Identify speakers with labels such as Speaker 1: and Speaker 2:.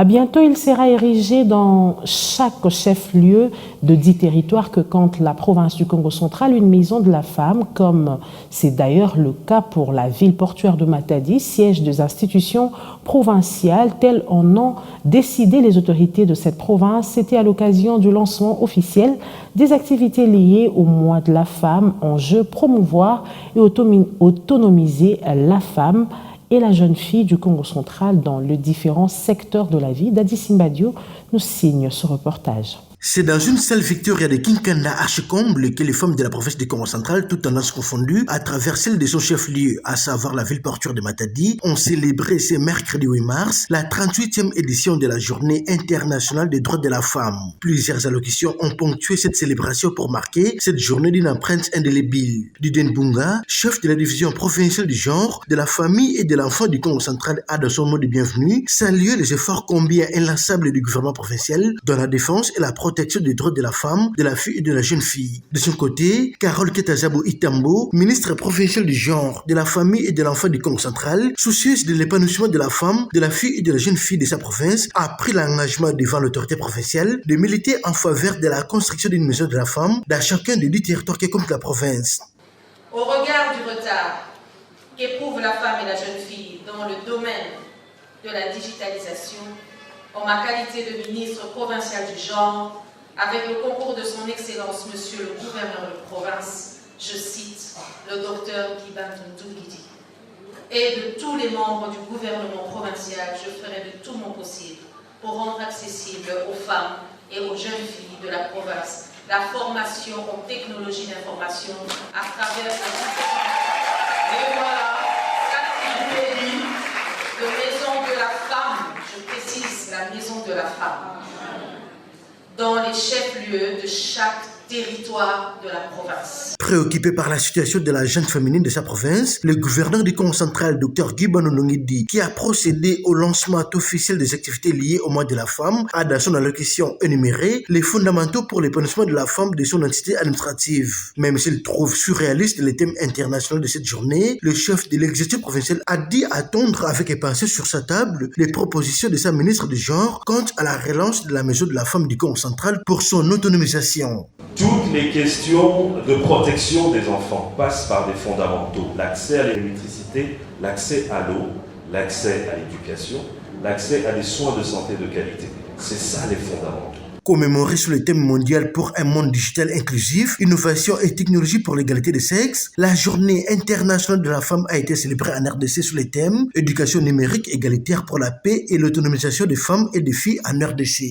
Speaker 1: À bientôt, il sera érigé dans chaque chef-lieu de 10 territoires que compte la province du Congo central une maison de la femme, comme c'est d'ailleurs le cas pour la ville portuaire de Matadi, siège des institutions provinciales, telles en ont décidé les autorités de cette province. C'était à l'occasion du lancement officiel des activités liées au mois de la femme, enjeu promouvoir et autonomiser la femme et la jeune fille du Congo central dans les différents secteurs de la vie. Dadi Simbadio nous signe ce reportage.
Speaker 2: C'est dans une salle Victoria de Kinkanda archi-comble que les femmes de la province du Congo central, toutes tendances confondues, à travers celle de son chef-lieu, à savoir la ville portuaire de Matadi, ont célébré ce mercredi 8 mars la 38e édition de la Journée internationale des droits de la femme. Plusieurs allocutions ont ponctué cette célébration pour marquer cette journée d'une empreinte indélébile. Diden Bunga, chef de la division provinciale du genre, de la famille et de l'enfant du Congo central, a dans son mot de bienvenue salué les efforts combien inlassables du gouvernement provincial dans la défense et la protection des droits de la femme, de la fille et de la jeune fille. De son côté, Carole Ketazabo Itambo, ministre provincial du genre, de la famille et de l'enfant du Congo central, soucieuse de l'épanouissement de la femme, de la fille et de la jeune fille de sa province, a pris l'engagement devant l'autorité provinciale de militer en faveur de la construction d'une maison de la femme dans chacun des 10 territoires qui comptent la province.
Speaker 3: Au regard du retard qu'éprouve la femme et la jeune fille dans le domaine de la digitalisation, en ma qualité de ministre provincial du genre, avec le concours de son Excellence, Monsieur le gouverneur de province, je cite le docteur Guibantou Douguidi, et de tous les membres du gouvernement provincial, je ferai de tout mon possible pour rendre accessible aux femmes et aux jeunes filles de la province la formation en technologie d'information à travers la et voilà, de maison de la femme, je précise la maison de la femme, dans les chefs-lieux de chaque territoire de la province.
Speaker 2: Préoccupé par la situation de la jeune féminine de sa province, le gouverneur du Congo central, Dr Guibano Nongidi, qui a procédé au lancement officiel des activités liées au mois de la femme, a dans son allocution énuméré les fondamentaux pour l'épanouissement de la femme de son entité administrative. Même s'il trouve surréaliste les thèmes internationaux de cette journée, le chef de l'exécutif provincial a dit attendre avec pensée sur sa table les propositions de sa ministre du genre quant à la relance de la maison de la femme du Congo central pour son autonomisation.
Speaker 4: Toutes les questions de protection des enfants passent par des fondamentaux. L'accès à l'électricité, l'accès à l'eau, l'accès à l'éducation, l'accès à des soins de santé de qualité. C'est ça les fondamentaux.
Speaker 2: Commémoré sur le thème mondial pour un monde digital inclusif, innovation et technologie pour l'égalité des sexes, la journée internationale de la femme a été célébrée en RDC sur le thème éducation numérique égalitaire pour la paix et l'autonomisation des femmes et des filles en RDC.